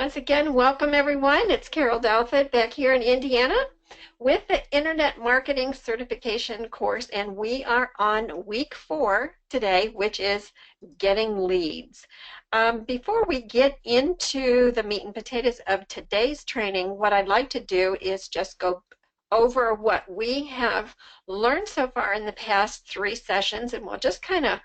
Once again, welcome everyone. It's Carol Douthit back here in Indiana with the Internet Marketing Certification course, and we are on week 4 today, which is getting leads. Before we get into the meat and potatoes of today's training, what I'd like to do is just go over what we have learned so far in the past 3 sessions, and we'll just kind of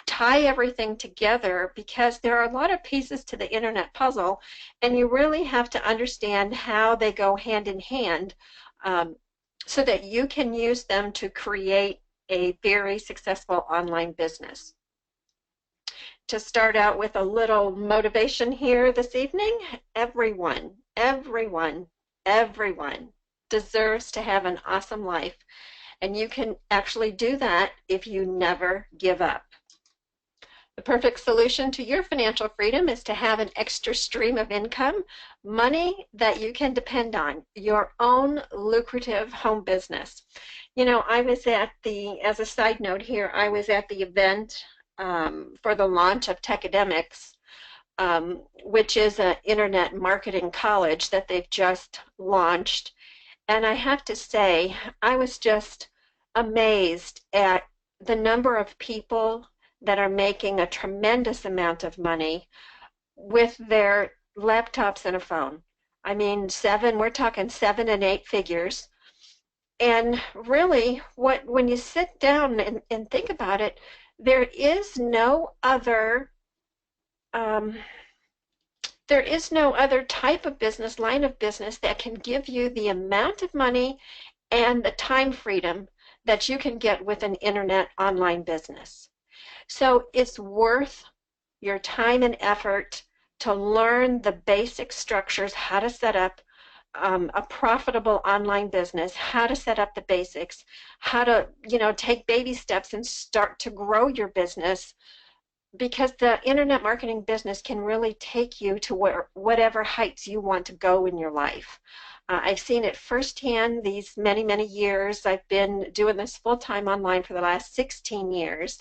tie everything together because there are a lot of pieces to the internet puzzle, and you really have to understand how they go hand in hand so that you can use them to create a very successful online business. To start out with a little motivation here this evening, everyone deserves to have an awesome life, and you can actually do that if you never give up. The perfect solution to your financial freedom is to have an extra stream of income, money that you can depend on, your own lucrative home business. You know, I was at as a side note here, I was at the event for the launch of Techademics, which is an internet marketing college that they've just launched. And I have to say, I was just amazed at the number of people that are making a tremendous amount of money with their laptops and a phone. I mean, we're talking 7 and 8 figures. And really, when you sit down and think about it, there is no other type of business, line of business that can give you the amount of money and the time freedom that you can get with an internet online business. So it's worth your time and effort to learn the basic structures, how to set up a profitable online business, how to set up the basics, how to, take baby steps and start to grow your business, because the internet marketing business can really take you to whatever heights you want to go in your life. I've seen it firsthand these many, many years. I've been doing this full-time online for the last 16 years.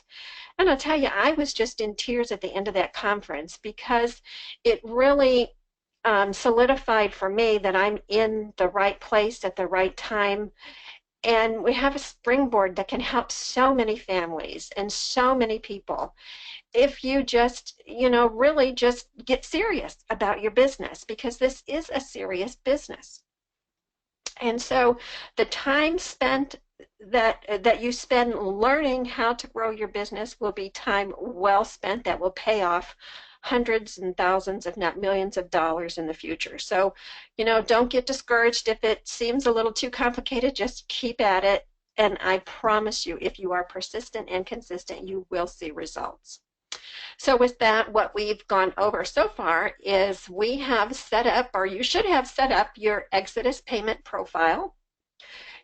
And I'll tell you, I was just in tears at the end of that conference because it really solidified for me that I'm in the right place at the right time. And we have a springboard that can help so many families and so many people if you just, really just get serious about your business, because this is a serious business. And so the time spent that you spend learning how to grow your business will be time well spent that will pay off hundreds and thousands, if not millions of dollars in the future. So, don't get discouraged if it seems a little too complicated. Just keep at it, and I promise you, if you are persistent and consistent, you will see results. So with that, what we've gone over so far is we have set up, or you should have set up, your Exodus payment profile.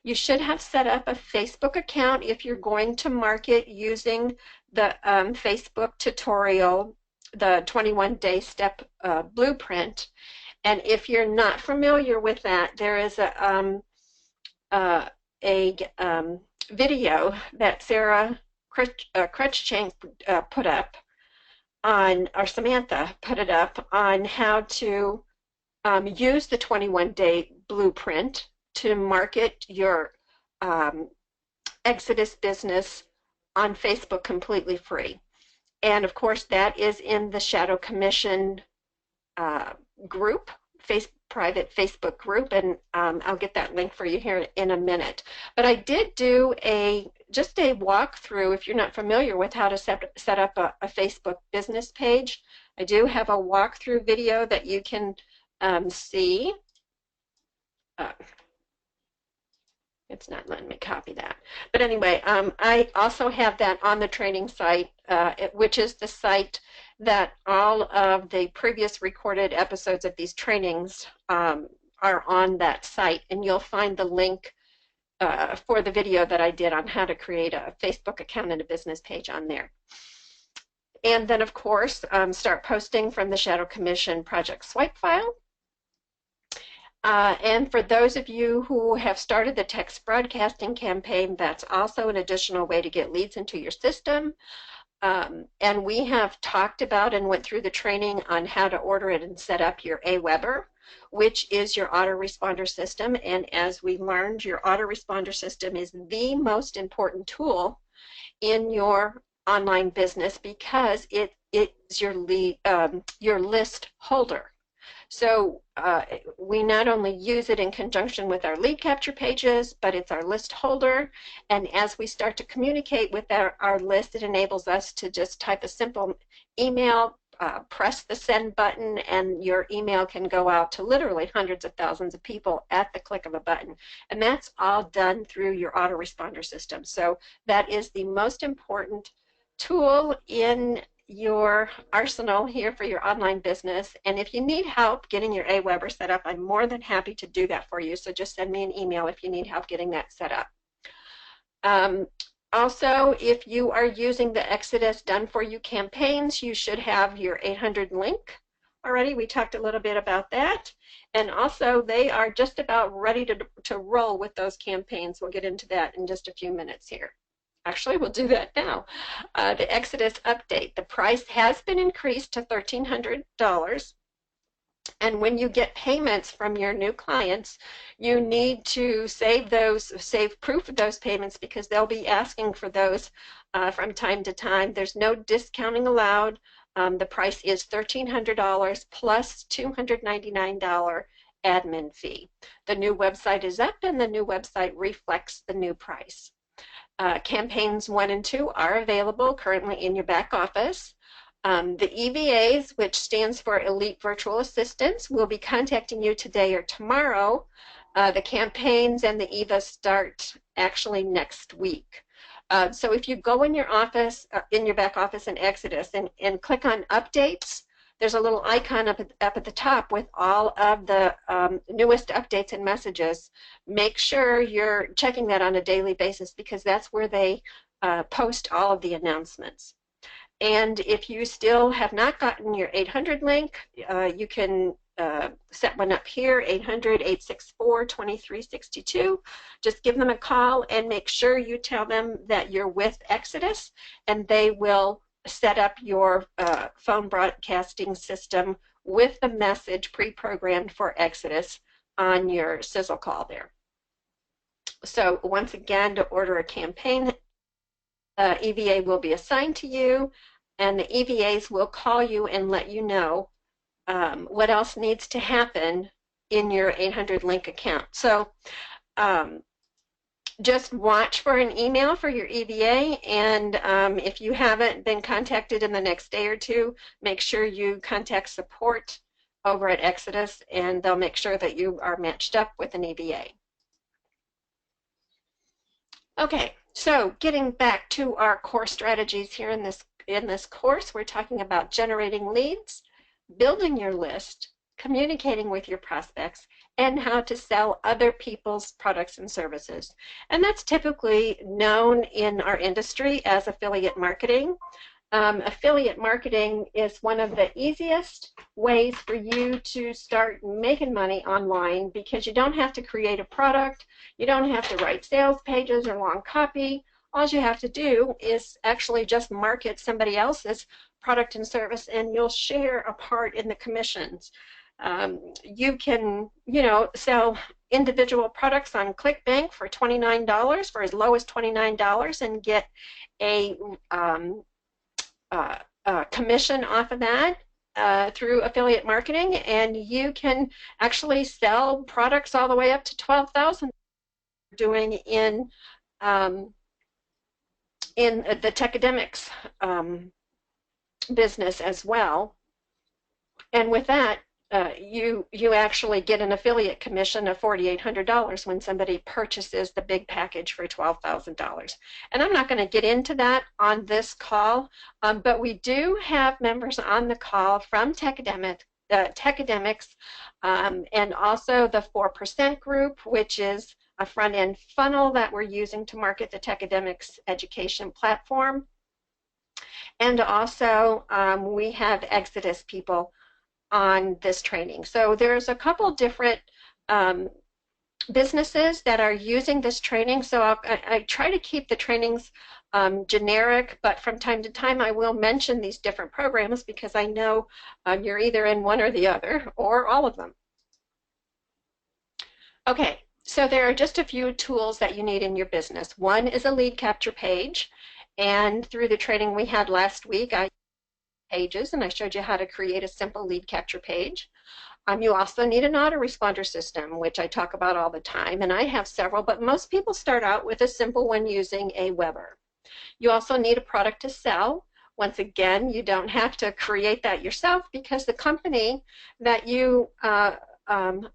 You should have set up a Facebook account if you're going to market using the Facebook tutorial, the 21-day step blueprint. And if you're not familiar with that, there is a video that Sarah Crutchchank put up on, or Samantha put it up on how to use the 21-day blueprint to market your Exodus business on Facebook completely free. And of course, that is in the Shadow Commission group, private Facebook group, and I'll get that link for you here in a minute. But I did do just a walkthrough. If you're not familiar with how to set up a Facebook business page, I do have a walkthrough video that you can see. It's not letting me copy that. But anyway, I also have that on the training site, which is the site that all of the previous recorded episodes of these trainings are on that site. And you'll find the link for the video that I did on how to create a Facebook account and a business page on there. And then, of course, start posting from the Shadow Commission project swipe file. And for those of you who have started the text broadcasting campaign, that's also an additional way to get leads into your system. And we have talked about and went through the training on how to order it and set up your AWeber, which is your autoresponder system. And as we learned, your autoresponder system is the most important tool in your online business because it is your list holder. So we not only use it in conjunction with our lead capture pages, but it's our list holder. And as we start to communicate with our list, it enables us to just type a simple email, press the send button, and your email can go out to literally hundreds of thousands of people at the click of a button. And that's all done through your autoresponder system. So that is the most important tool in your arsenal here for your online business. And if you need help getting your AWeber set up, I'm more than happy to do that for you. So just send me an email if you need help getting that set up. Also, if you are using the Exodus Done For You campaigns, you should have your 800 link already. We talked a little bit about that. And also, they are just about ready to roll with those campaigns. We'll get into that in just a few minutes here. Actually, we'll do that now. The Exodus update. The price has been increased to $1,300. And when you get payments from your new clients, you need to save proof of those payments because they'll be asking for those from time to time. There's no discounting allowed. The price is $1,300 plus $299 admin fee. The new website is up and the new website reflects the new price. Campaigns 1 and 2 are available currently in your back office. The EVAs, which stands for Elite Virtual Assistants, will be contacting you today or tomorrow. The campaigns and the EVA start actually next week. So if you go in your office, in your back office in Exodus and click on updates, there's a little icon up at the top with all of the newest updates and messages. Make sure you're checking that on a daily basis because that's where they post all of the announcements. And if you still have not gotten your 800 link, you can set one up here, 800-864-2362. Just give them a call and make sure you tell them that you're with Exodus, and they will set up your phone broadcasting system with the message pre-programmed for Exodus on your Sizzle call there. So once again, to order a campaign, EVA will be assigned to you, and the EVAs will call you and let you know what else needs to happen in your 800 link account. So just watch for an email for your EVA, and if you haven't been contacted in the next day or two, make sure you contact support over at Exodus, and they'll make sure that you are matched up with an EVA. Okay, so getting back to our core strategies here in this course, we're talking about generating leads, building your list, communicating with your prospects, and how to sell other people's products and services. And that's typically known in our industry as affiliate marketing. Affiliate marketing is one of the easiest ways for you to start making money online because you don't have to create a product, you don't have to write sales pages or long copy. All you have to do is actually just market somebody else's product and service, and you'll share a part in the commissions. You can, sell individual products on ClickBank for $29, for as low as $29, and get a commission off of that through affiliate marketing, and you can actually sell products all the way up to $12,000 doing in the Techademics business as well. And with that, you actually get an affiliate commission of $4,800 when somebody purchases the big package for $12,000. And I'm not going to get into that on this call, but we do have members on the call from Techademics, and also the 4% group, which is a front-end funnel that we're using to market the Techademics education platform. And also we have Exodus people on this training. So there's a couple different businesses that are using this training. So I try to keep the trainings generic, but from time to time I will mention these different programs because I know you're either in one or the other or all of them. Okay, so there are just a few tools that you need in your business. One is a lead capture page, and through the training we had last week, I pages and I showed you how to create a simple lead capture page. You also need an autoresponder system, which I talk about all the time, and I have several, but most people start out with a simple one using Aweber. You also need a product to sell. Once again, you don't have to create that yourself because the company that you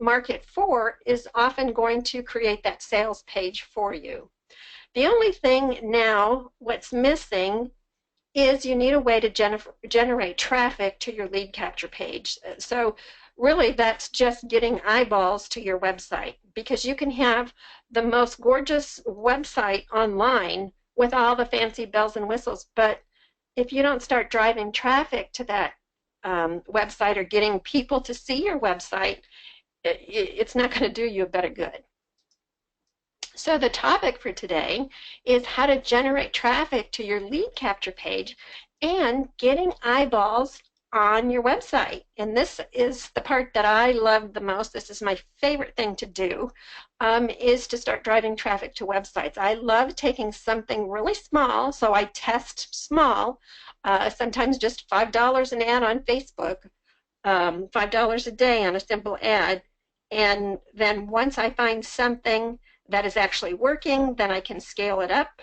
market for is often going to create that sales page for you. The only thing now, what's missing is you need a way to generate traffic to your lead capture page. So really that's just getting eyeballs to your website, because you can have the most gorgeous website online with all the fancy bells and whistles, but if you don't start driving traffic to that website or getting people to see your website, it's not going to do you a bit of good. So the topic for today is how to generate traffic to your lead capture page and getting eyeballs on your website. And this is the part that I love the most. This is my favorite thing to do, is to start driving traffic to websites. I love taking something really small, so I test small, sometimes just $5 an ad on Facebook, $5 a day on a simple ad. And then once I find something that is actually working, then I can scale it up.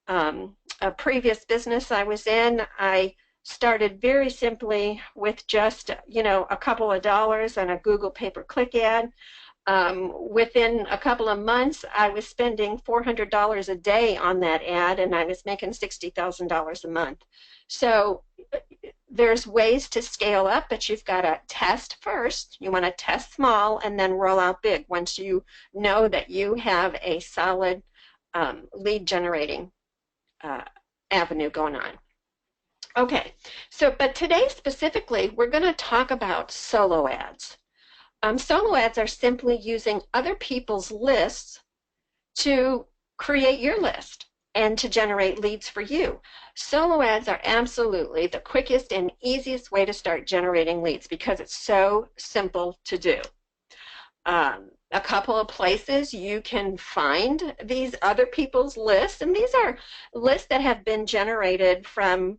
A previous business I was in, I started very simply with just, a couple of dollars on a Google pay-per-click ad. Within a couple of months, I was spending $400 a day on that ad, and I was making $60,000 a month. So there's ways to scale up, but you've got to test first. You want to test small and then roll out big once you know that you have a solid lead generating avenue going on. Okay, so but today specifically we're going to talk about solo ads. Solo ads are simply using other people's lists to create your list and to generate leads for you. Solo ads are absolutely the quickest and easiest way to start generating leads because it's so simple to do. A couple of places you can find these other people's lists, and these are lists that have been generated from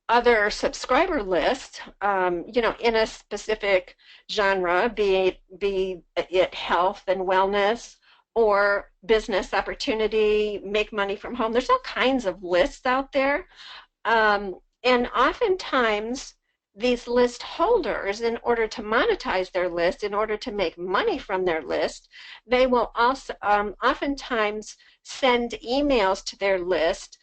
other subscriber lists, in a specific genre, be it health and wellness or business opportunity, make money from home. There's all kinds of lists out there. And oftentimes these list holders, in order to monetize their list, in order to make money from their list, they will also oftentimes send emails to their list.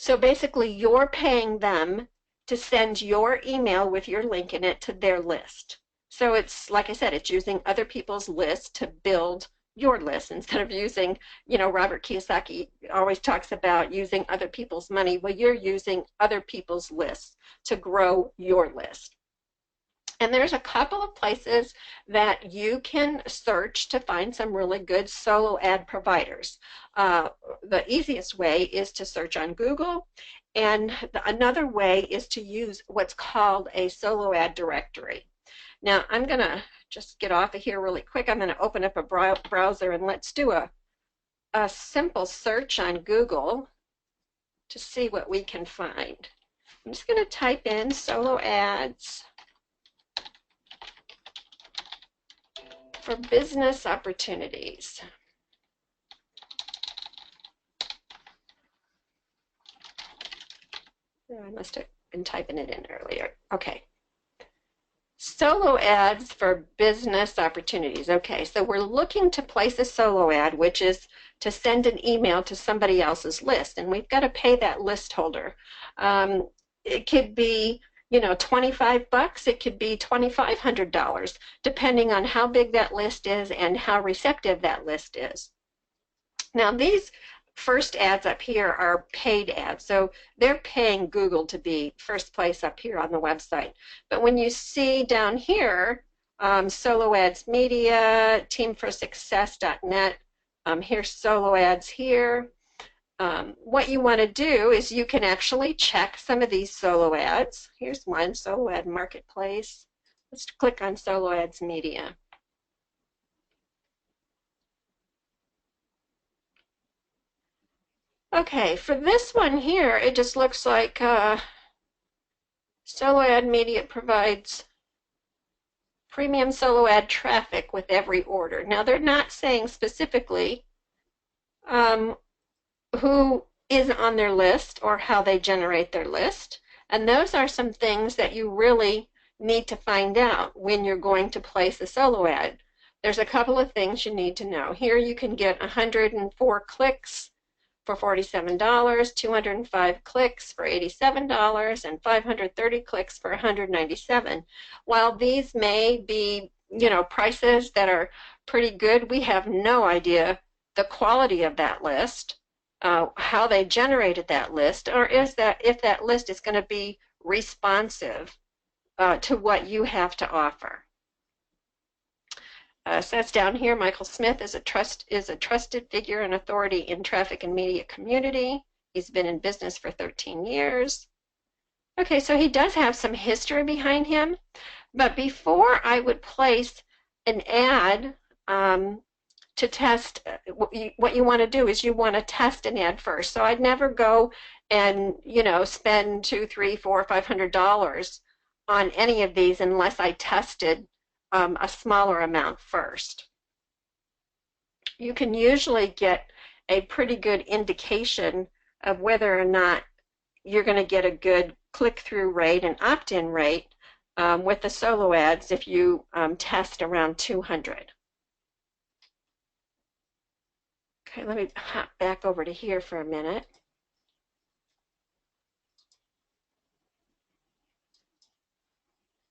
So basically you're paying them to send your email with your link in it to their list. So it's, like I said, it's using other people's lists to build your list instead of using, Robert Kiyosaki always talks about using other people's money. Well, you're using other people's lists to grow your list. And there's a couple of places that you can search to find some really good solo ad providers. The easiest way is to search on Google, and another way is to use what's called a solo ad directory. Now, I'm going to just get off of here really quick. I'm going to open up a browser, and let's do a simple search on Google to see what we can find. I'm just going to type in solo ads for business opportunities. I must have been typing it in earlier. Okay. Solo ads for business opportunities. Okay, so we're looking to place a solo ad, which is to send an email to somebody else's list, and we've got to pay that list holder. It could be, $25, it could be $2,500, depending on how big that list is and how receptive that list is. Now, these first ads up here are paid ads, so they're paying Google to be first place up here on the website. But when you see down here, Solo Ads Media, teamforsuccess.net, here's solo ads here. what you want to do is you can actually check some of these solo ads. Here's one, Solo Ad Marketplace. Let's click on Solo Ads Media. Okay, for this one here, it just looks like Solo Ad Media provides premium solo ad traffic with every order. Now, they're not saying specifically who is on their list or how they generate their list. And those are some things that you really need to find out when you're going to place a solo ad. There's a couple of things you need to know. Here you can get 104 clicks for $47, 205 clicks for $87, and 530 clicks for $197. While these may be, prices that are pretty good, we have no idea the quality of that list, how they generated that list, or if that list is going to be responsive to what you have to offer. So that's down here. Michael Smith is a trusted figure and authority in traffic and media community. He's been in business for 13 years. Okay, so he does have some history behind him, but before I would place an ad to test, what you want to do is you want to test an ad first. So I'd never go and spend $200, $300, $400, $500 on any of these unless I tested a smaller amount first. You can usually get a pretty good indication of whether or not you're going to get a good click-through rate and opt-in rate with the solo ads if you test around 200. Okay, let me hop back over to here for a minute.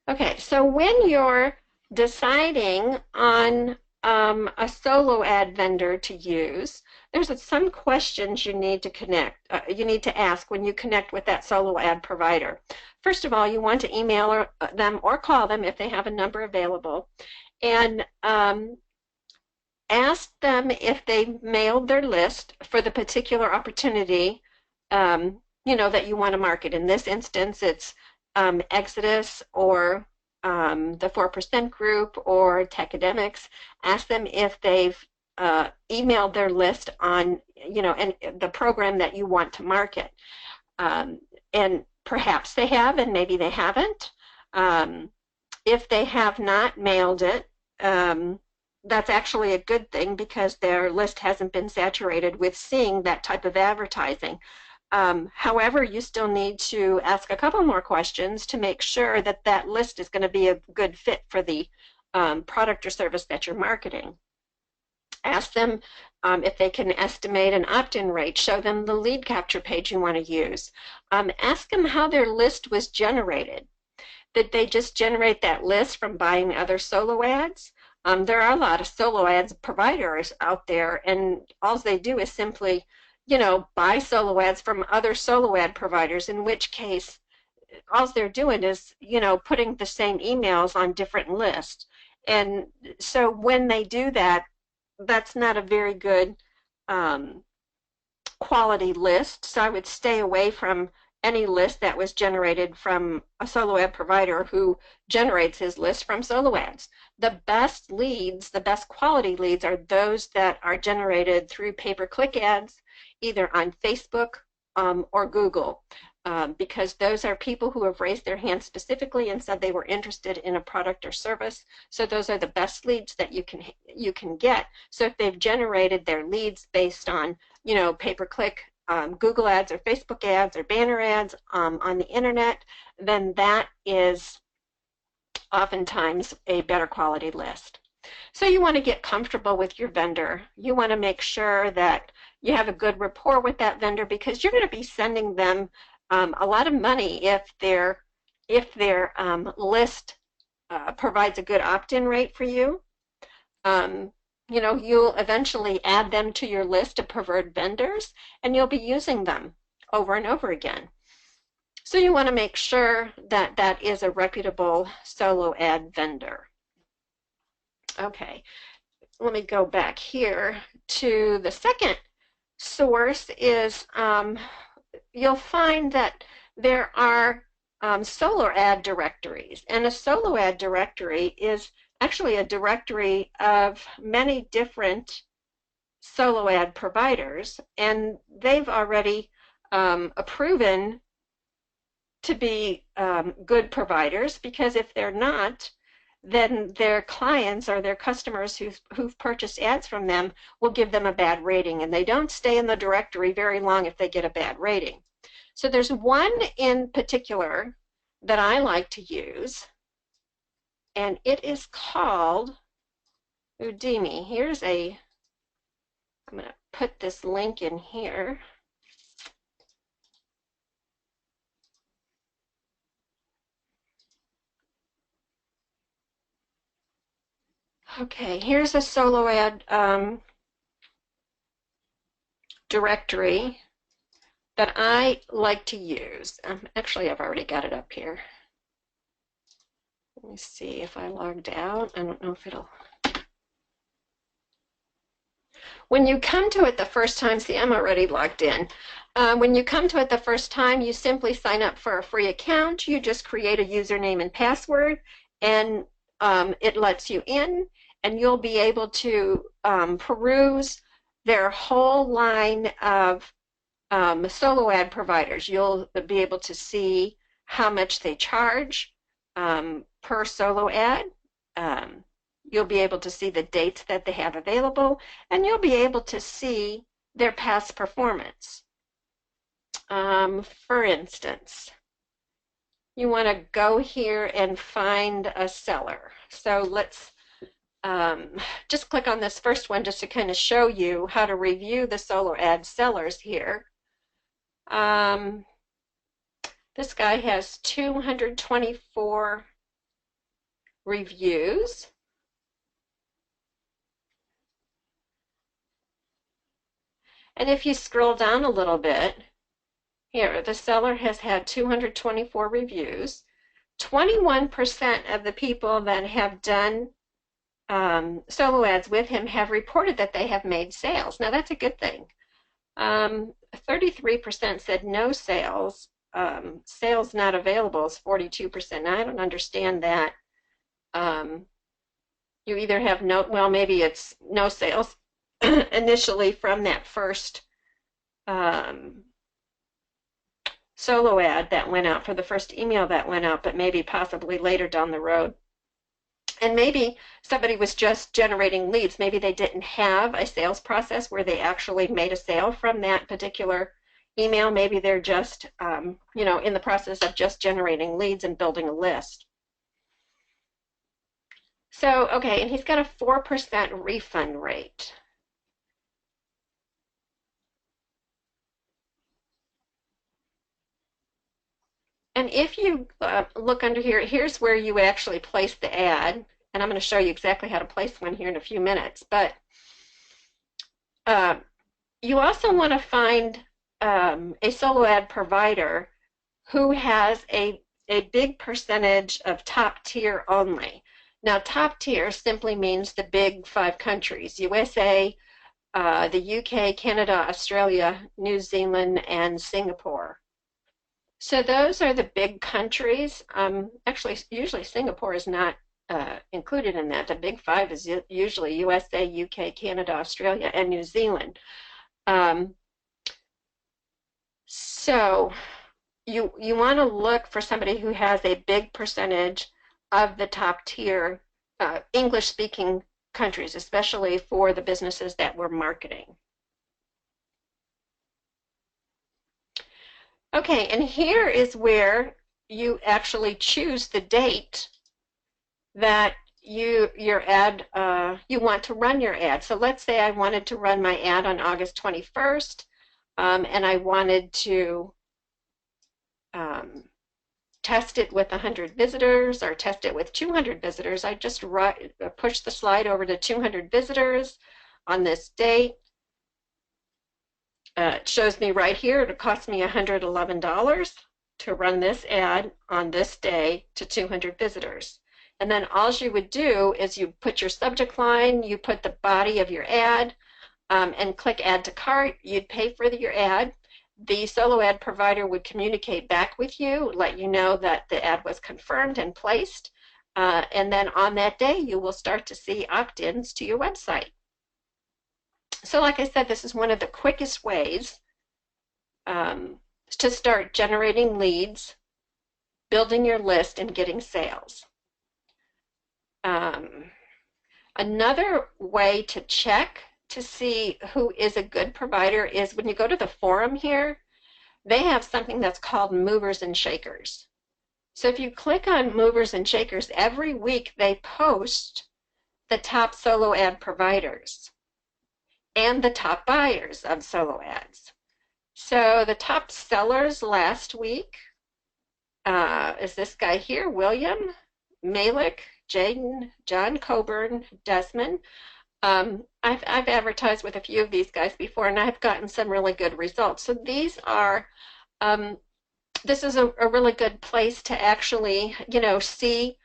Okay, so when you're deciding on a solo ad vendor to use, there's some questions you need to ask when you connect with that solo ad provider. First of all, you want to email them or call them if they have a number available, and ask them if they mailed their list for the particular opportunity that you want to market. In this instance, it's Exodus or the 4% Group or Techademics. Ask them if they've emailed their list on, and the program that you want to market. And perhaps they have, and maybe they haven't. If they have not mailed it, that's actually a good thing because their list hasn't been saturated with seeing that type of advertising. However, you still need to ask a couple more questions to make sure that that list is going to be a good fit for the product or service that you're marketing. Ask them if they can estimate an opt-in rate. Show them the lead capture page you want to use. Ask them how their list was generated. Did they just generate that list from buying other solo ads? There are a lot of solo ads providers out there, and all they do is simply buy solo ads from other solo ad providers, in which case all they're doing is, putting the same emails on different lists. And so when they do that, that's not a very good quality list. So I would stay away from any list that was generated from a solo ad provider who generates his list from solo ads. The best leads, the best quality leads, are those that are generated through pay-per-click ads, either on Facebook or Google, because those are people who have raised their hand specifically and said they were interested in a product or service. So those are the best leads that you can get. So if they've generated their leads based on pay-per-click Google ads or Facebook ads or banner ads on the internet, then that is oftentimes a better quality list. So you want to get comfortable with your vendor. You want to make sure that you have a good rapport with that vendor, because you're going to be sending them a lot of money if their list provides a good opt-in rate for you. You'll eventually add them to your list of preferred vendors, and you'll be using them over and over again. So you want to make sure that that is a reputable solo ad vendor. Okay, let me go back here to the second source is you'll find that there are solo ad directories, and a solo ad directory is actually a directory of many different solo ad providers, and they've already proven to be good providers, because if they're not, then their clients or their customers who've purchased ads from them will give them a bad rating, and they don't stay in the directory very long if they get a bad rating. So there's one in particular that I like to use, and it is called Udemy. I'm going to put this link in here. Okay, here's a solo ad directory that I like to use. Actually, I've already got it up here. Let me see if I logged out. I don't know if it'll... When you come to it the first time, see, I'm already logged in. When you come to it the first time, you simply sign up for a free account. You just create a username and password, and it lets you in, and you'll be able to peruse their whole line of solo ad providers. You'll be able to see how much they charge per solo ad. You'll be able to see the dates that they have available, and you'll be able to see their past performance. For instance, you want to go here and find a seller. So let's just click on this first one just to kind of show you how to review the solo ad sellers here. This guy has 224 reviews. And if you scroll down a little bit, here, the seller has had 224 reviews. 21% of the people that have done solo ads with him have reported that they have made sales. Now, that's a good thing. 33% said no sales. Sales not available is 42%. Now, I don't understand that. You either have no, well, maybe it's no sales initially from that first solo ad that went out, for the first email that went out, but maybe possibly later down the road. And maybe somebody was just generating leads. Maybe they didn't have a sales process where they actually made a sale from that particular email. Maybe they're just, you know, in the process of just generating leads and building a list. So, okay, and he's got a 4% refund rate. And if you look under here, here's where you actually place the ad. And I'm going to show you exactly how to place one here in a few minutes. But you also want to find a solo ad provider who has a big percentage of top tier only. Now, top tier simply means the big 5 countries: USA, the UK, Canada, Australia, New Zealand, and Singapore. So those are the big countries. Actually, usually Singapore is not included in that. The big 5 is usually USA, UK, Canada, Australia, and New Zealand. So you want to look for somebody who has a big percentage of the top tier English-speaking countries, especially for the businesses that we're marketing. Okay, and here is where you actually choose the date that you want to run your ad. So let's say I wanted to run my ad on August 21st, and I wanted to test it with 100 visitors or test it with 200 visitors. I just push the slide over to 200 visitors on this date. It shows me right here, it cost me $111 to run this ad on this day to 200 visitors. And then all you would do is you put your subject line, you put the body of your ad, and click add to cart. You'd pay for your ad. The solo ad provider would communicate back with you, let you know that the ad was confirmed and placed, and then on that day you will start to see opt-ins to your website. So like I said, this is one of the quickest ways to start generating leads, building your list, and getting sales. Another way to check to see who is a good provider is when you go to the forum here, they have something that's called movers and shakers. So if you click on movers and shakers, every week they post the top solo ad providers and the top buyers of solo ads. So the top sellers last week is this guy here, William, Malik, Jaden, John Coburn, Desmond. I've advertised with a few of these guys before, and I've gotten some really good results. So these are, this is a really good place to actually, see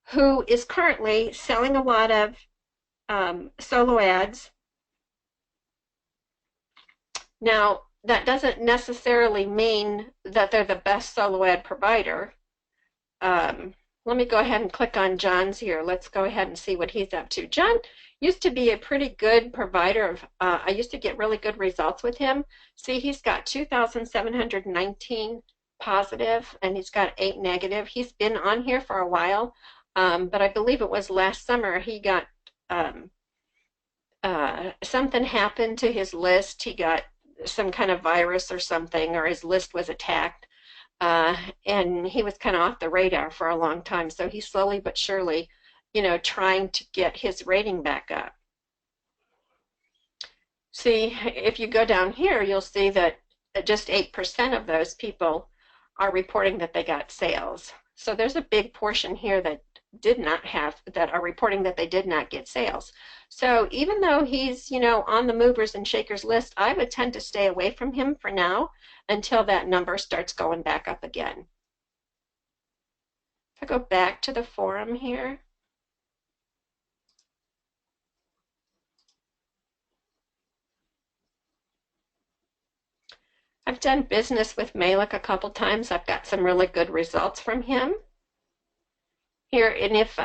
who is currently selling a lot of solo ads. Now, that doesn't necessarily mean that they're the best solo ad provider. Let me go ahead and click on John's here. Let's go ahead and see what he's up to. John used to be a pretty good provider of, I used to get really good results with him. See, he's got 2,719 positive and he's got 8 negative. He's been on here for a while, but I believe it was last summer he got, something happened to his list. He got some kind of virus or something, or his list was attacked. And he was kind of off the radar for a long time. So he's slowly but surely, trying to get his rating back up. See, if you go down here, you'll see that just 8% of those people are reporting that they got sales. So there's a big portion here that are reporting that they did not get sales. So even though he's, on the movers and shakers list, I would tend to stay away from him for now until that number starts going back up again. If I go back to the forum here, I've done business with Malik a couple times. I've got some really good results from him here, and if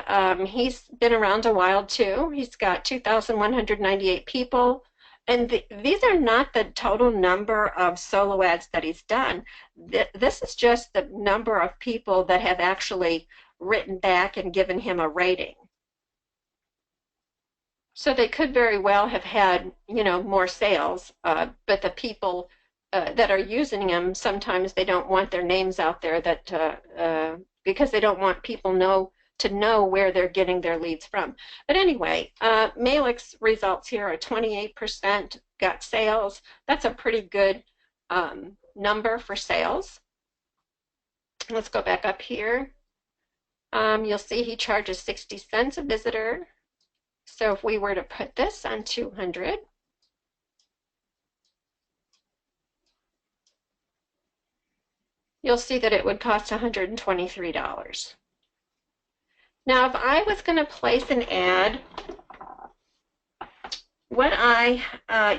he's been around a while too. He's got 2,198 people, and these are not the total number of solo ads that he's done. This is just the number of people that have actually written back and given him a rating. So they could very well have had, more sales, but the people that are using them, sometimes they don't want their names out there because they don't want people to know where they're getting their leads from. But anyway, Malik's results here are 28% got sales. That's a pretty good number for sales. Let's go back up here. You'll see he charges 60 cents a visitor. So if we were to put this on 200, you'll see that it would cost $123. Now, if I was going to place an ad, when I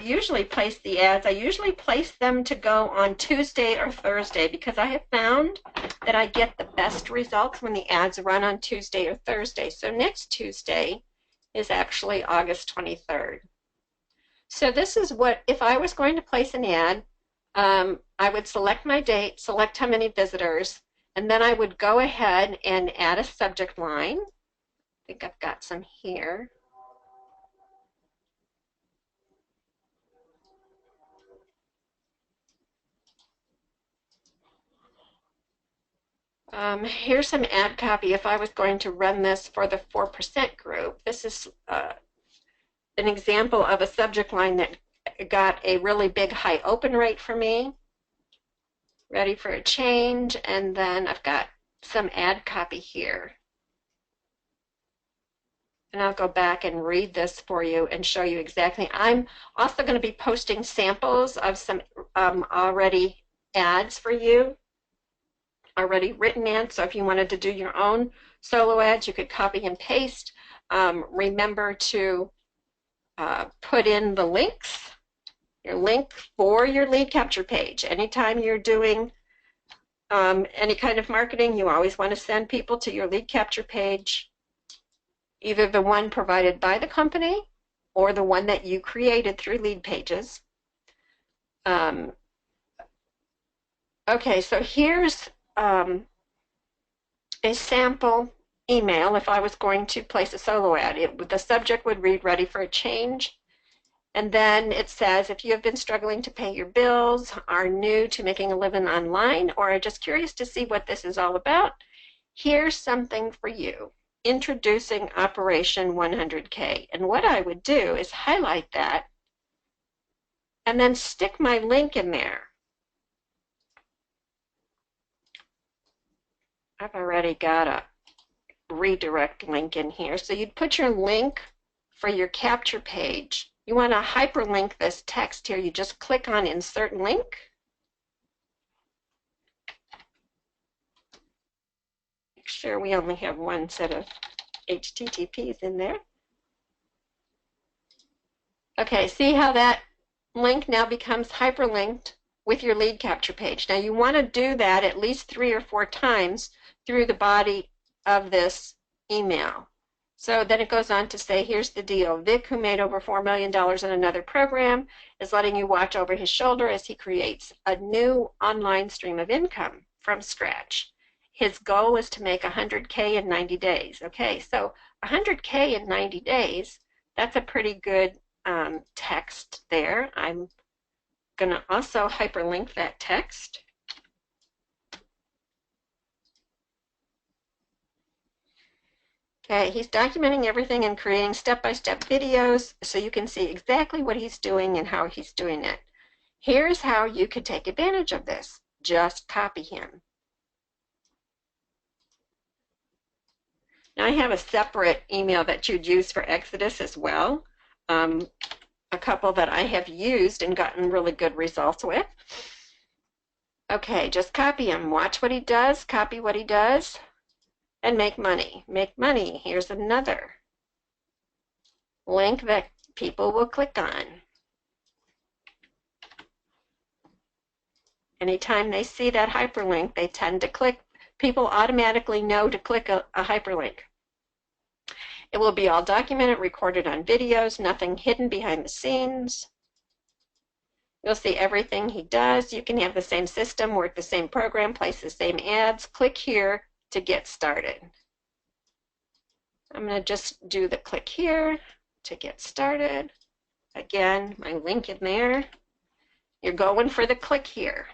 usually place the ads, I usually place them to go on Tuesday or Thursday because I have found that I get the best results when the ads run on Tuesday or Thursday. So next Tuesday is actually August 23rd. So this is what, if I was going to place an ad, I would select my date, select how many visitors, and then I would go ahead and add a subject line. I think I've got some here. Here's some ad copy if I was going to run this for the 4% group. This is an example of a subject line that got a really big high open rate for me. Ready for a change, and then I've got some ad copy here. And I'll go back and read this for you and show you exactly. I'm also going to be posting samples of some already ads for you, already written ads. So if you wanted to do your own solo ads, you could copy and paste. Remember to put in the links, your link for your lead capture page. Anytime you're doing any kind of marketing, you always want to send people to your lead capture page, either the one provided by the company or the one that you created through Leadpages. Okay, so here's a sample email. If I was going to place a solo ad, the subject would read "Ready for a Change," and then it says, if you have been struggling to pay your bills, are new to making a living online, or are just curious to see what this is all about, here's something for you. Introducing Operation 100K. And what I would do is highlight that and then stick my link in there. I've already got a redirect link in here. So you'd put your link for your capture page. You want to hyperlink this text here. You just click on Insert Link. Make sure we only have one set of HTTPs in there. Okay, see how that link now becomes hyperlinked with your lead capture page. Now you want to do that at least 3 or 4 times through the body of this email. So then it goes on to say, here's the deal. Vic, who made over $4 million in another program, is letting you watch over his shoulder as he creates a new online stream of income from scratch. His goal is to make 100K in 90 days. Okay, so 100K in 90 days, that's a pretty good text there. I'm going to also hyperlink that text. Okay, he's documenting everything and creating step-by-step videos so you can see exactly what he's doing and how he's doing it. Here's how you could take advantage of this. Just copy him. Now I have a separate email that you'd use for Exodus as well. A couple that I have used and gotten really good results with. Okay, just copy him. Watch what he does, copy what he does, and make money. Make money. Here's another link that people will click on. Anytime they see that hyperlink, they tend to click. People automatically know to click a hyperlink. It will be all documented, recorded on videos, nothing hidden behind the scenes. You'll see everything he does. You can have the same system, work the same program, place the same ads. Click here to get started. I'm going to just do the click here to get started. Again, my link in there. You're going for the click here.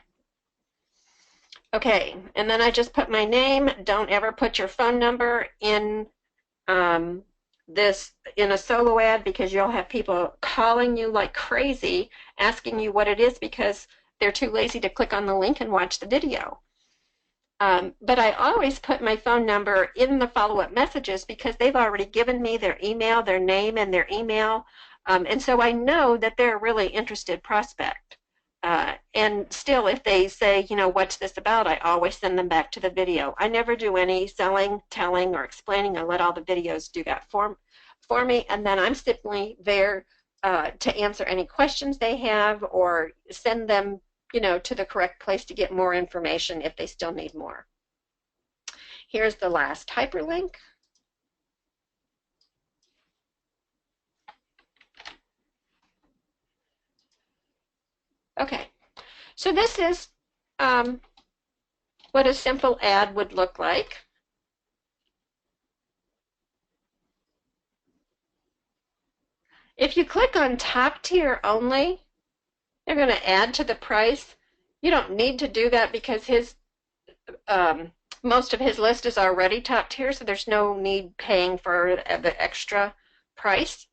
Okay, and then I just put my name. Don't ever put your phone number in in a solo ad, because you'll have people calling you like crazy asking you what it is because they're too lazy to click on the link and watch the video. But I always put my phone number in the follow-up messages because they've already given me their email, their name, and their email. And so I know that they're a really interested prospect. And still, if they say, you know, what's this about, I always send them back to the video. I never do any selling, telling, or explaining. I let all the videos do that for me, and then I'm simply there to answer any questions they have or send them, you know, to the correct place to get more information if they still need more. Here's the last hyperlink. Okay, so this is what a simple ad would look like. If you click on top tier only, they're going to add to the price. You don't need to do that because his most of his list is already top tier, so there's no need paying for the extra price.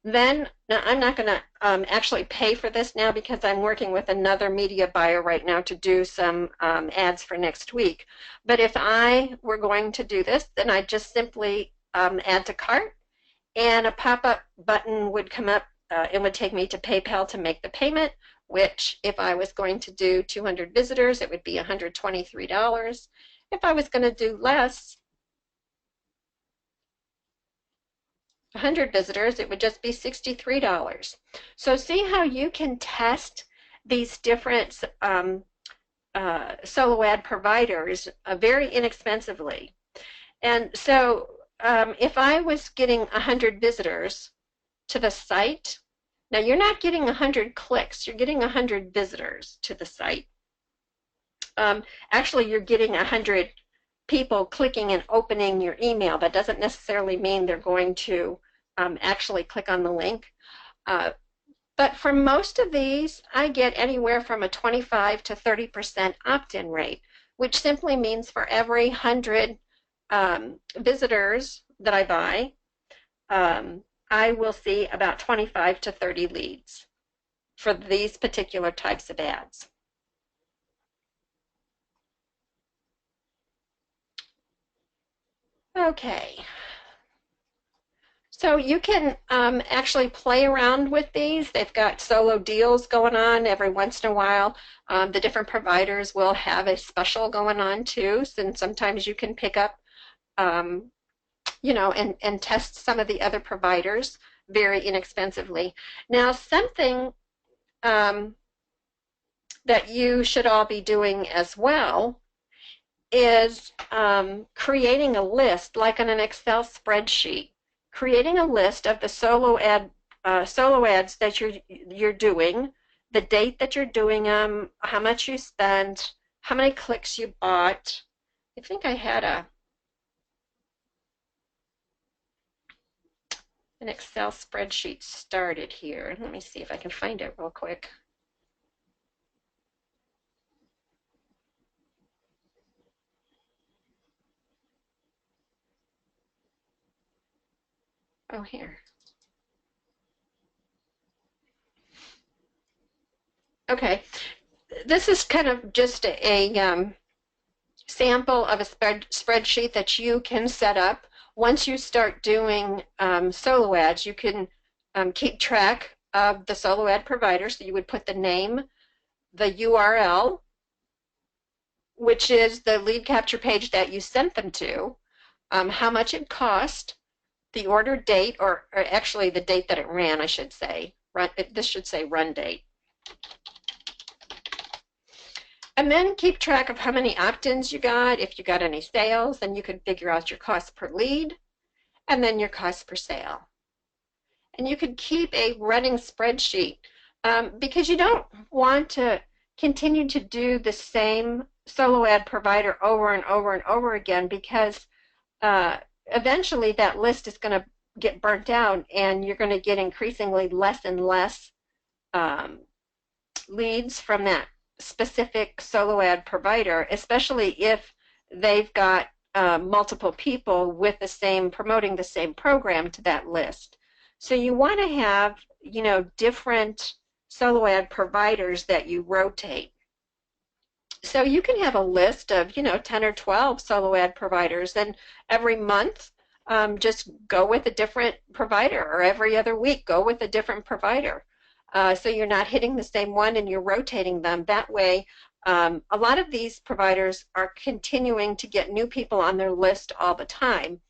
Then, now I'm not going to actually pay for this now because I'm working with another media buyer right now to do some ads for next week. But if I were going to do this, then I'd just simply add to cart, and a pop-up button would come up. It would take me to PayPal to make the payment, which if I was going to do 200 visitors, it would be $123. If I was going to do less, 100 visitors, it would just be $63. So see how you can test these different solo ad providers very inexpensively. And so if I was getting 100 visitors to the site, now you're not getting 100 clicks, you're getting 100 visitors to the site. Actually, you're getting 100 people clicking and opening your email. That doesn't necessarily mean they're going to actually click on the link. But for most of these, I get anywhere from a 25 to 30% opt-in rate, which simply means for every 100 visitors that I buy, I will see about 25 to 30 leads for these particular types of ads. Okay. So you can actually play around with these. They've got solo deals going on every once in a while. The different providers will have a special going on too, and sometimes you can pick up, and test some of the other providers very inexpensively. Now, something that you should all be doing as well is creating a list, like on an Excel spreadsheet, creating a list of the solo ads that you're doing, the date that you're doing them, how much you spent, how many clicks you bought. I think I had an Excel spreadsheet started here. Let me see if I can find it real quick. Oh, here. Okay, this is kind of just a sample of a spreadsheet that you can set up. Once you start doing solo ads, you can keep track of the solo ad provider. So you would put the name, the URL, which is the lead capture page that you sent them to, how much it cost, the order date, or actually the date that it ran, I should say. This should say run date. And then keep track of how many opt-ins you got. If you got any sales, then you can figure out your cost per lead and then your cost per sale. And you can keep a running spreadsheet because you don't want to continue to do the same solo ad provider over and over and over again, because eventually that list is going to get burnt out and you're going to get increasingly less and less leads from that specific solo ad provider, especially if they've got multiple people with the same, promoting the same program to that list. So you want to have, different solo ad providers that you rotate. So you can have a list of, 10 or 12 solo ad providers, and every month just go with a different provider, or every other week go with a different provider. So you're not hitting the same one and you're rotating them. That way, a lot of these providers are continuing to get new people on their list all the time.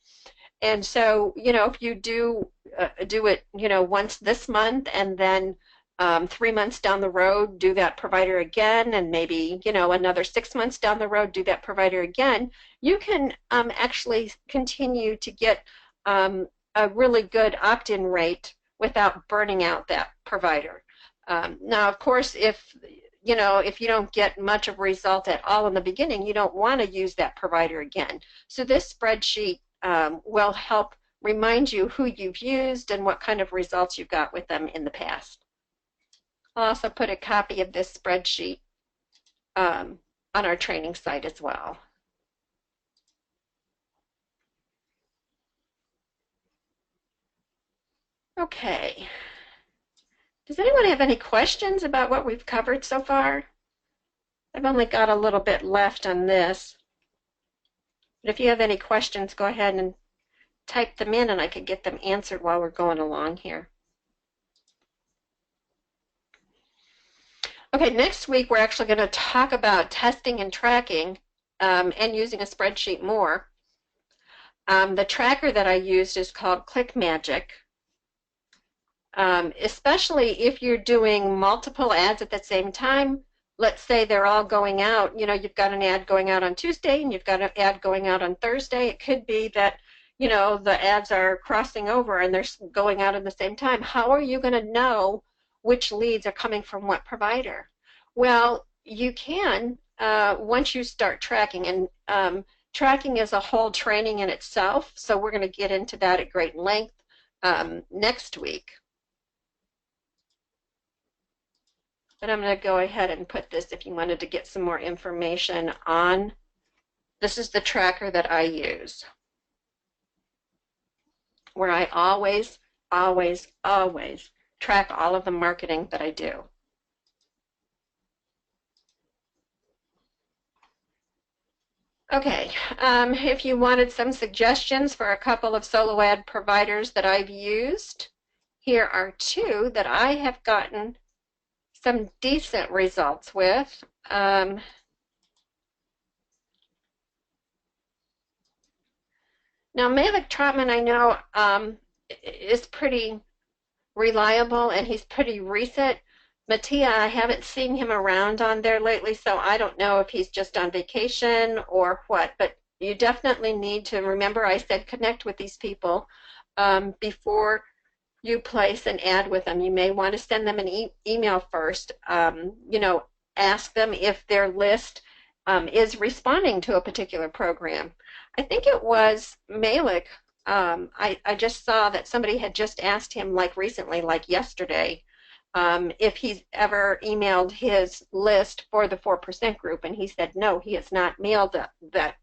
And so, if you do it, once this month, and then 3 months down the road, do that provider again, and maybe, another 6 months down the road, do that provider again, you can actually continue to get a really good opt-in rate without burning out that provider. Now, of course, if you don't get much of a result at all in the beginning, you don't want to use that provider again. So this spreadsheet will help remind you who you've used and what kind of results you've got with them in the past. I'll also put a copy of this spreadsheet on our training site as well. Okay. Does anyone have any questions about what we've covered so far? I've only got a little bit left on this. But if you have any questions, go ahead and type them in and I could get them answered while we're going along here. Okay, next week we're actually going to talk about testing and tracking and using a spreadsheet more. The tracker that I used is called ClickMagick. Especially if you're doing multiple ads at the same time. Let's say they're all going out, you've got an ad going out on Tuesday and you've got an ad going out on Thursday. It could be that, the ads are crossing over and they're going out at the same time. How are you going to know which leads are coming from what provider? Well, you can once you start tracking, and tracking is a whole training in itself, so we're going to get into that at great length next week. But I'm going to go ahead and put this if you wanted to get some more information on. This is the tracker that I use, where I always, always, always track all of the marketing that I do. Okay, if you wanted some suggestions for a couple of solo ad providers that I've used, here are two that I have gotten some decent results with. Now, Malik Trotman, I know, is pretty reliable, and he's pretty recent. Mattia, I haven't seen him around on there lately, so I don't know if he's just on vacation or what, but you definitely need to remember I said connect with these people before you place an ad with them. You may want to send them an email first. Ask them if their list is responding to a particular program. I think it was Malik. I just saw that somebody had just asked him, like recently, like yesterday, if he's ever emailed his list for the 4% group, and he said no, he has not mailed that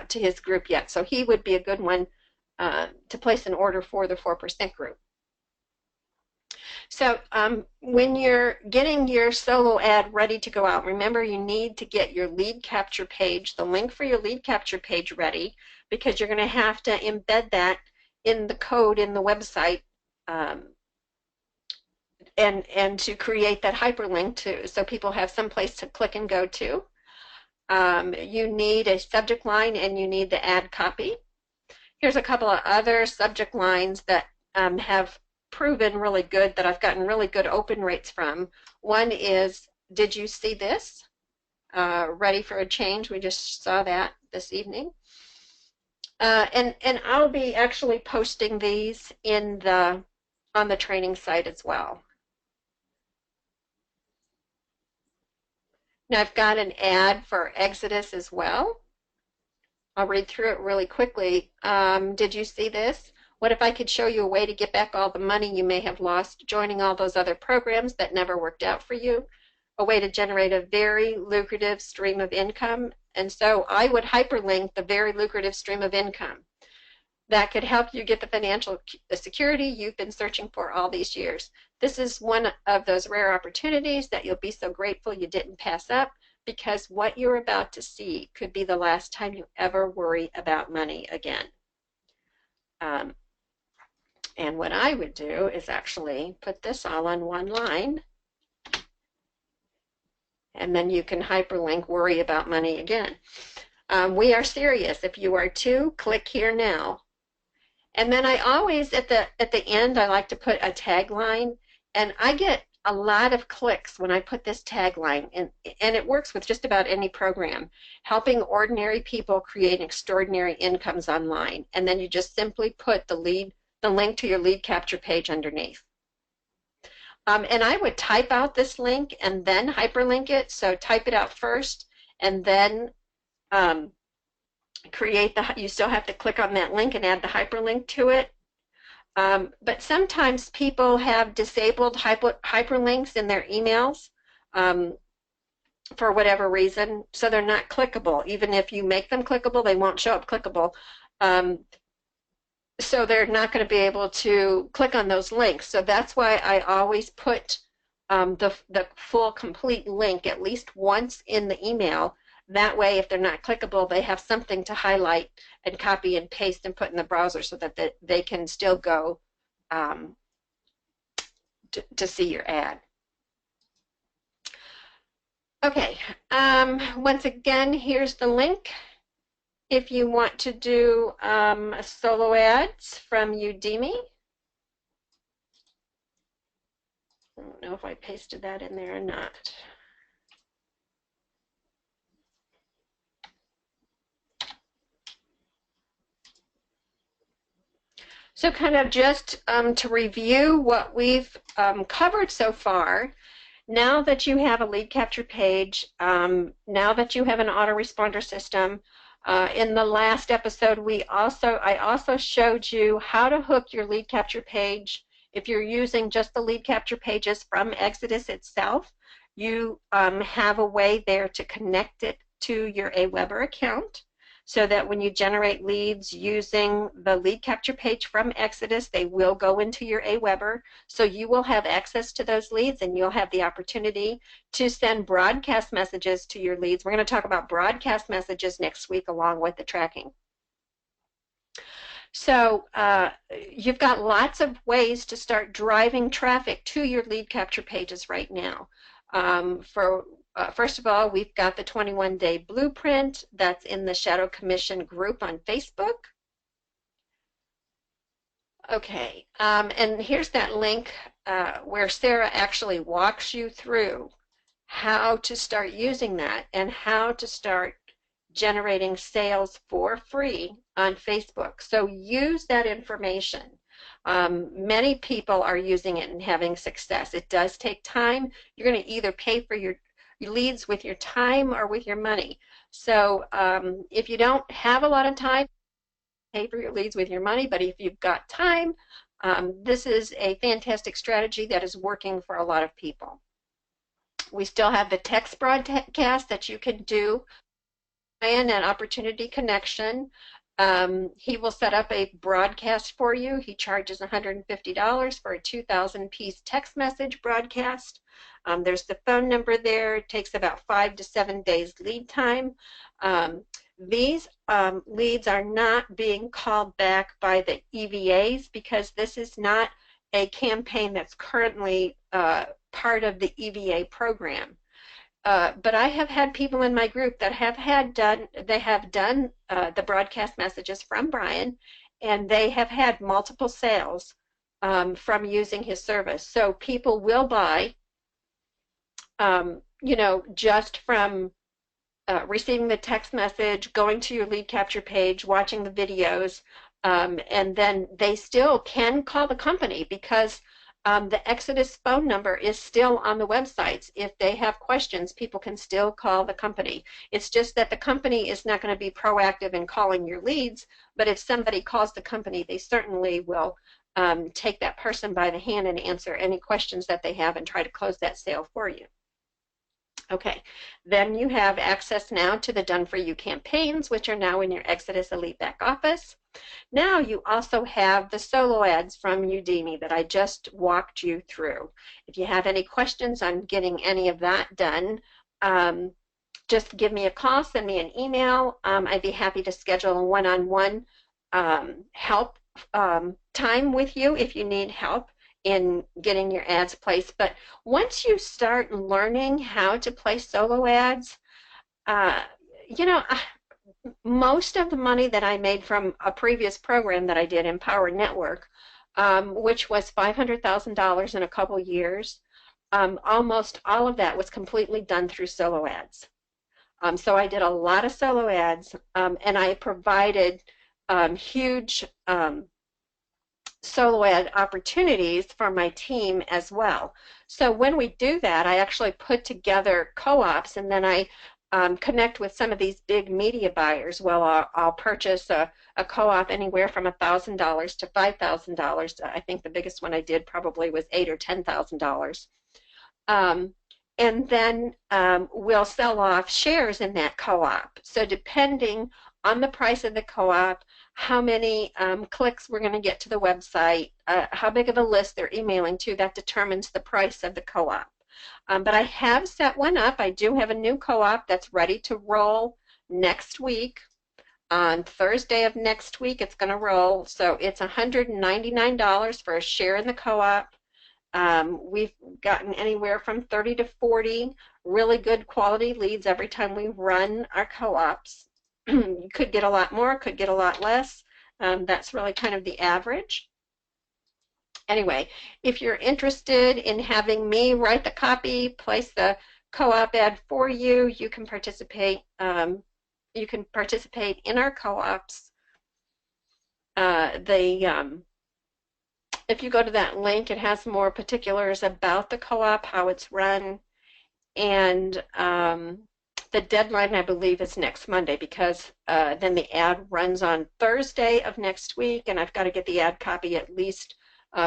to his group yet. So he would be a good one to place an order for the 4% group. So when you're getting your solo ad ready to go out, remember you need to get your lead capture page, the link for your lead capture page ready, because you're going to have to embed that in the code in the website and to create that hyperlink so people have some place to click and go to. You need a subject line and you need the ad copy. Here's a couple of other subject lines that have proven really good, that I've gotten really good open rates from. One is, did you see this? Ready for a change. We just saw that this evening. And I'll be actually posting these on the training site as well. Now I've got an ad for Exodus as well. I'll read through it really quickly. Did you see this? What if I could show you a way to get back all the money you may have lost joining all those other programs that never worked out for you? A way to generate a very lucrative stream of income. And so I would hyperlink the very lucrative stream of income that could help you get the financial security you've been searching for all these years. This is one of those rare opportunities that you'll be so grateful you didn't pass up, because what you're about to see could be the last time you ever worry about money again. And what I would do is actually put this all on one line, and then you can hyperlink worry about money again. We are serious. If you are too, click here now. And then I always, at the end, I like to put a tagline, and I get a lot of clicks when I put this tagline, and it works with just about any program, helping ordinary people create extraordinary incomes online. And then you just simply put the link to your lead capture page underneath. And I would type out this link and then hyperlink it. So type it out first and then you still have to click on that link and add the hyperlink to it. But sometimes people have disabled hyperlinks in their emails for whatever reason, so they're not clickable. Even if you make them clickable, they won't show up clickable. So they're not going to be able to click on those links. So that's why I always put the full complete link at least once in the email. That way, if they're not clickable, they have something to highlight and copy and paste and put in the browser so that they can still go to see your ad. Okay, once again, here's the link if you want to do solo ads from Udemy. I don't know if I pasted that in there or not. So kind of just to review what we've covered so far, now that you have a lead capture page, now that you have an autoresponder system, in the last episode I also showed you how to hook your lead capture page. If you're using just the lead capture pages from Exodus itself, you have a way there to connect it to your Aweber account, so that when you generate leads using the lead capture page from Exodus, they will go into your Aweber. So you will have access to those leads, and you'll have the opportunity to send broadcast messages to your leads. We're going to talk about broadcast messages next week along with the tracking. So you've got lots of ways to start driving traffic to your lead capture pages right now. First of all, we've got the 21-day blueprint that's in the Shadow Commission group on Facebook. Okay, and here's that link where Sarah actually walks you through how to start using that and how to start generating sales for free on Facebook. So use that information. Many people are using it and having success. It does take time. You're going to either pay for your leads with your time or with your money. So if you don't have a lot of time, pay for your leads with your money, but if you've got time, this is a fantastic strategy that is working for a lot of people. We still have the text broadcast that you can do and an Opportunity Connection. He will set up a broadcast for you. He charges $150 for a 2,000-piece text message broadcast. There's the phone number there. It takes about 5 to 7 days lead time. These leads are not being called back by the EVAs because this is not a campaign that's currently part of the EVA program. But I have had people in my group that have done the broadcast messages from Brian, and they have had multiple sales from using his service. So people will buy, just from receiving the text message, going to your lead capture page, watching the videos, and then they still can call the company because the Exodus phone number is still on the websites. If they have questions, people can still call the company. It's just that the company is not going to be proactive in calling your leads, but if somebody calls the company, they certainly will take that person by the hand and answer any questions that they have and try to close that sale for you. Okay, then you have access now to the Done For You campaigns, which are now in your Exodus Elite back office. Now you also have the solo ads from Udemy that I just walked you through. If you have any questions on getting any of that done, just give me a call, send me an email. I'd be happy to schedule a one-on-one help time with you if you need help in getting your ads placed. But once you start learning how to place solo ads, most of the money that I made from a previous program that I did, Empower Network, which was $500,000 in a couple years, almost all of that was completely done through solo ads. So I did a lot of solo ads, and I provided huge solo ad opportunities for my team as well. So when we do that, I actually put together co-ops, and then I connect with some of these big media buyers. Well, I'll purchase a co-op anywhere from $1,000 to $5,000. I think the biggest one I did probably was $8,000 or $10,000. And then we'll sell off shares in that co-op. So depending on the price of the co-op, how many clicks we're going to get to the website, how big of a list they're emailing to, that determines the price of the co-op. But I have set one up. I do have a new co-op that's ready to roll next week. On Thursday of next week, it's going to roll. So it's $199 for a share in the co-op. We've gotten anywhere from 30 to 40 really good quality leads every time we run our co-ops. You could get a lot more, could get a lot less. That's really kind of the average. Anyway, if you're interested in having me write the copy, place the co-op ad for you, you can participate. You can participate in our co-ops. If you go to that link, it has more particulars about the co-op, how it's run, and the deadline, I believe, is next Monday, because then the ad runs on Thursday of next week, and I've got to get the ad copy at least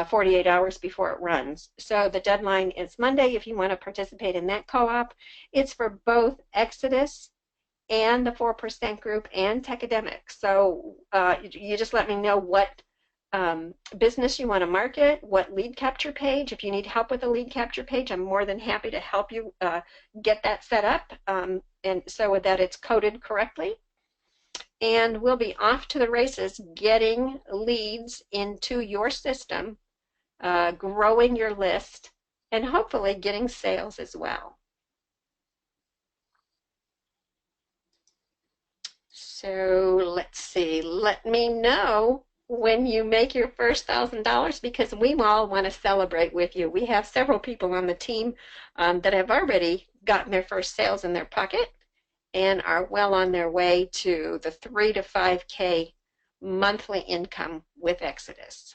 48 hours before it runs. So the deadline is Monday if you want to participate in that co-op. It's for both Exodus and the 4% group and Techademic. So you just let me know what business you want to market, what lead capture page. If you need help with a lead capture page, I'm more than happy to help you get that set up, and so that it's coded correctly. And we'll be off to the races getting leads into your system, growing your list, and hopefully getting sales as well. So let's see, let me know when you make your first $1,000, because we all want to celebrate with you. We have several people on the team that have already gotten their first sales in their pocket and are well on their way to the 3 to 5K monthly income with Exodus.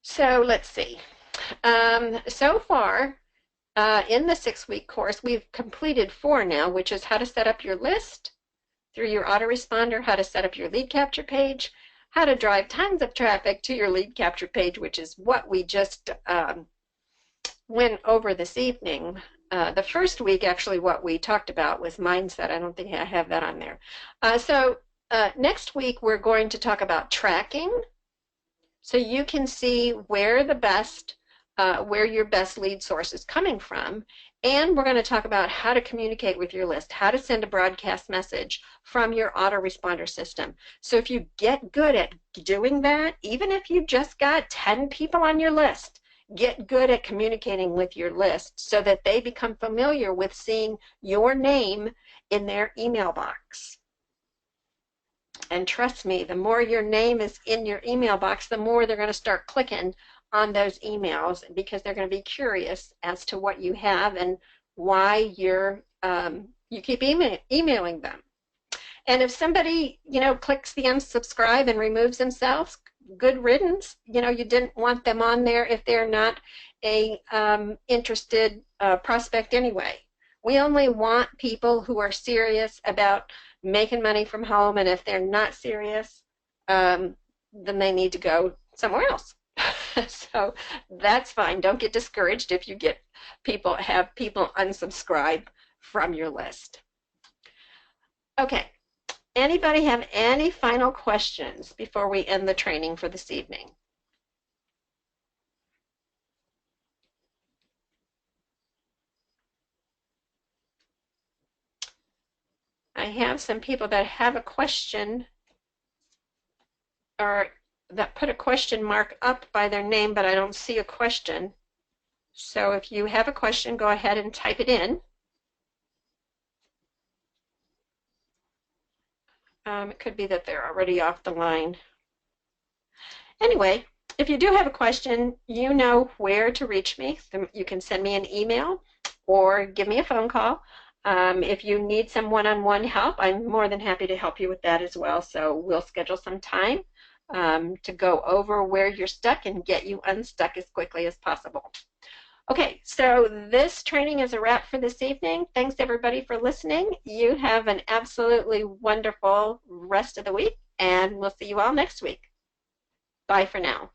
So let's see. So far, in the 6-week course, we've completed 4 now, which is how to set up your list through your autoresponder, how to set up your lead capture page, how to drive tons of traffic to your lead capture page, which is what we just went over this evening. The first week, actually, what we talked about was mindset. I don't think I have that on there. So next week, we're going to talk about tracking, so you can see where your best lead source is coming from. And we're going to talk about how to communicate with your list, how to send a broadcast message from your autoresponder system. So if you get good at doing that, even if you just got 10 people on your list, get good at communicating with your list so that they become familiar with seeing your name in their email box. And trust me, the more your name is in your email box, the more they're going to start clicking on those emails, because they're going to be curious as to what you have and why you keep emailing them. And if somebody, clicks the unsubscribe and removes themselves, good riddance. You didn't want them on there if they're not a interested prospect anyway. We only want people who are serious about making money from home, and if they're not serious, then they need to go somewhere else. So that's fine. Don't get discouraged if you have people unsubscribe from your list. Okay. Anybody have any final questions before we end the training for this evening? I have some people that have a question, or that put a question mark up by their name, but I don't see a question. So if you have a question, go ahead and type it in. It could be that they're already off the line. Anyway, if you do have a question, you know where to reach me. You can send me an email or give me a phone call. If you need some one-on-one help, I'm more than happy to help you with that as well. So we'll schedule some time to go over where you're stuck and get you unstuck as quickly as possible. Okay, so this training is a wrap for this evening. Thanks everybody for listening. You have an absolutely wonderful rest of the week, and we'll see you all next week. Bye for now.